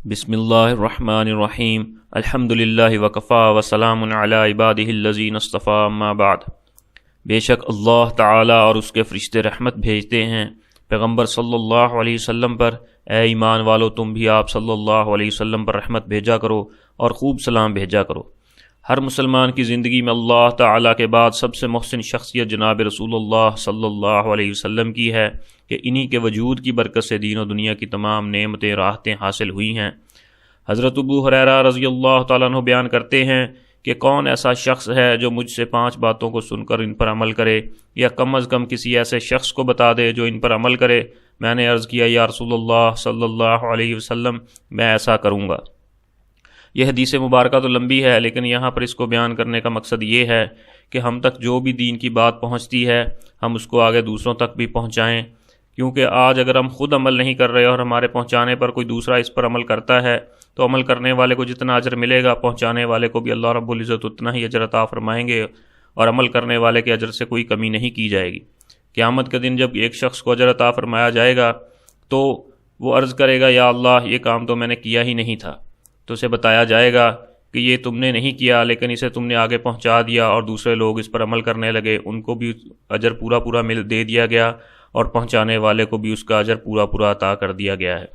بسم اللہ الرحمن الرحیم الحمد للہ وکفا وسلام علی عبادہ الذین اصطفیٰ اما بعد۔ بے شک اللہ تعالیٰ اور اس کے فرشتے رحمت بھیجتے ہیں پیغمبر صلی اللہ علیہ وسلم پر۔ اے ایمان والو، تم بھی آپ صلی اللہ علیہ وسلم پر رحمت بھیجا کرو اور خوب سلام بھیجا کرو۔ ہر مسلمان کی زندگی میں اللہ تعالیٰ کے بعد سب سے محسن شخصیت جناب رسول اللہ صلی اللہ علیہ وسلم کی ہے کہ انہی کے وجود کی برکت سے دین و دنیا کی تمام نعمتیں راحتیں حاصل ہوئی ہیں۔ حضرت ابو ہریرہ رضی اللہ تعالیٰ عنہ بیان کرتے ہیں کہ کون ایسا شخص ہے جو مجھ سے 5 باتوں کو سن کر ان پر عمل کرے، یا کم از کم کسی ایسے شخص کو بتا دے جو ان پر عمل کرے۔ میں نے عرض کیا یا رسول اللہ صلی اللہ علیہ وسلم، میں ایسا کروں گا۔ یہ حدیث مبارکہ تو لمبی ہے، لیکن یہاں پر اس کو بیان کرنے کا مقصد یہ ہے کہ ہم تک جو بھی دین کی بات پہنچتی ہے ہم اس کو آگے دوسروں تک بھی پہنچائیں، کیونکہ آج اگر ہم خود عمل نہیں کر رہے اور ہمارے پہنچانے پر کوئی دوسرا اس پر عمل کرتا ہے تو عمل کرنے والے کو جتنا اجر ملے گا، پہنچانے والے کو بھی اللہ رب العزت اتنا ہی اجر عطا فرمائیں گے، اور عمل کرنے والے کے اجر سے کوئی کمی نہیں کی جائے گی۔ قیامت کے دن جب ایک شخص کو اجر عطا فرمایا جائے گا تو وہ عرض کرے گا یا اللہ، یہ کام تو میں نے کیا ہی نہیں تھا، تو اسے بتایا جائے گا کہ یہ تم نے نہیں کیا، لیکن اسے تم نے آگے پہنچا دیا اور دوسرے لوگ اس پر عمل کرنے لگے، ان کو بھی اجر پورا دے دیا گیا، اور پہنچانے والے کو بھی اس کا اجر پورا عطا کر دیا گیا ہے۔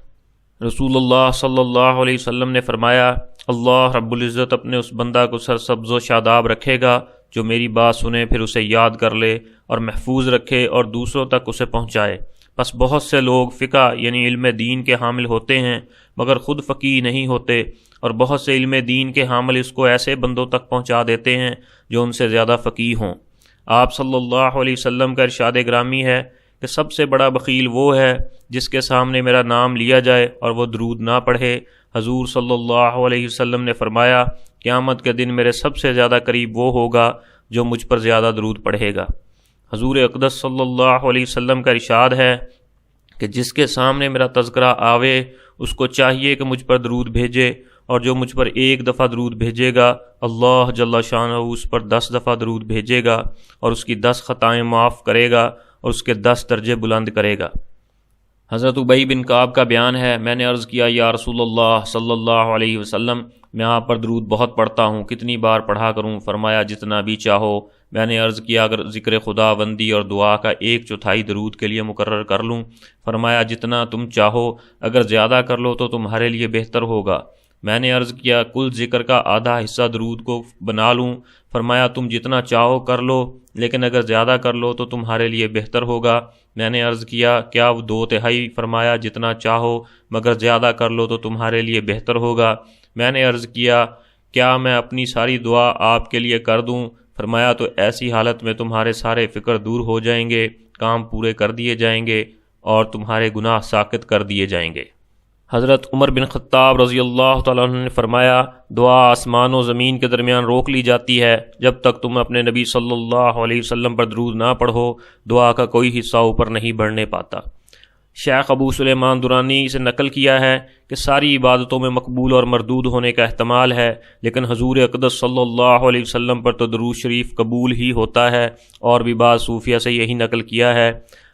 رسول اللہ صلی اللہ علیہ وسلم نے فرمایا، اللہ رب العزت اپنے اس بندہ کو سرسبز و شاداب رکھے گا جو میری بات سنے، پھر اسے یاد کر لے اور محفوظ رکھے اور دوسروں تک اسے پہنچائے۔ بس بہت سے لوگ فقہ یعنی علم دین کے حامل ہوتے ہیں مگر خود فقیہ نہیں ہوتے، اور بہت سے علم دین کے حامل اس کو ایسے بندوں تک پہنچا دیتے ہیں جو ان سے زیادہ فقیہ ہوں۔ آپ صلی اللہ علیہ وسلم کا ارشاد گرامی ہے کہ سب سے بڑا بخیل وہ ہے جس کے سامنے میرا نام لیا جائے اور وہ درود نہ پڑھے۔ حضور صلی اللہ علیہ وسلم نے فرمایا، قیامت کے دن میرے سب سے زیادہ قریب وہ ہوگا جو مجھ پر زیادہ درود پڑھے گا۔ حضور اقدس صلی اللہ علیہ وسلم کا ارشاد ہے کہ جس کے سامنے میرا تذکرہ آوے اس کو چاہیے کہ مجھ پر درود بھیجے، اور جو مجھ پر 1 دفعہ درود بھیجے گا اللہ جل شانہ اس پر 10 دفعہ درود بھیجے گا اور اس کی 10 خطائیں معاف کرے گا اور اس کے 10 درجے بلند کرے گا۔ حضرت ابی بن کعب کا بیان ہے، میں نے عرض کیا یا رسول اللہ صلی اللہ علیہ وسلم، میں آپ پر درود بہت پڑھتا ہوں، کتنی بار پڑھا کروں؟ فرمایا جتنا بھی چاہو۔ میں نے عرض کیا اگر ذکر خدا بندی اور دعا کا 1/4 درود کے لیے مقرر کر لوں؟ فرمایا جتنا تم چاہو، اگر زیادہ کر لو تو تمہارے لیے بہتر ہوگا۔ میں نے عرض کیا کل ذکر کا آدھا حصہ درود کو بنا لوں؟ فرمایا تم جتنا چاہو کر لو، لیکن اگر زیادہ کر لو تو تمہارے لیے بہتر ہوگا۔ میں نے عرض کیا کیا 2/3؟ فرمایا جتنا چاہو مگر زیادہ کر لو تو تمہارے لیے بہتر ہوگا۔ میں نے عرض کیا کیا میں اپنی ساری دعا آپ کے لیے کر دوں؟ فرمایا تو ایسی حالت میں تمہارے سارے فکر دور ہو جائیں گے، کام پورے کر دیے جائیں گے اور تمہارے گناہ ساقط کر دیے جائیں گے۔ حضرت عمر بن خطاب رضی اللہ تعالیٰ عنہ نے فرمایا، دعا آسمان و زمین کے درمیان روک لی جاتی ہے جب تک تم اپنے نبی صلی اللہ علیہ وسلم پر درود نہ پڑھو، دعا کا کوئی حصہ اوپر نہیں بڑھنے پاتا۔ شیخ ابو سلیمان درانی سے نقل کیا ہے کہ ساری عبادتوں میں مقبول اور مردود ہونے کا احتمال ہے، لیکن حضور اقدس صلی اللہ علیہ وسلم پر تو درود شریف قبول ہی ہوتا ہے، اور بھی بعض صوفیہ سے یہی نقل کیا ہے۔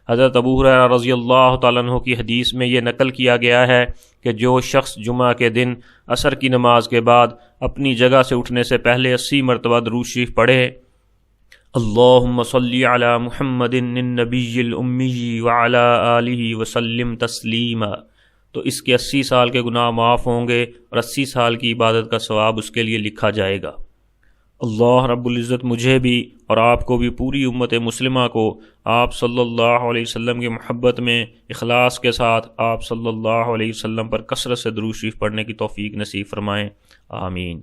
حضرت ابو ہریرہ رضی اللہ تعالیٰ عنہ کی حدیث میں یہ نقل کیا گیا ہے کہ جو شخص جمعہ کے دن عصر کی نماز کے بعد اپنی جگہ سے اٹھنے سے پہلے 80 مرتبہ درود شریف پڑھے، اللہم صلی علی محمد النبی الامی وعلی آلہ وسلم تسلیما، تو اس کے 80 سال کے گناہ معاف ہوں گے اور 80 سال کی عبادت کا ثواب اس کے لیے لکھا جائے گا۔ اللہ رب العزت مجھے بھی اور آپ کو بھی، پوری امت مسلمہ کو آپ صلی اللہ علیہ وسلم کی محبت میں اخلاص کے ساتھ آپ صلی اللہ علیہ وسلم پر کثرت سے درود شریف پڑھنے کی توفیق نصیب فرمائیں، آمین۔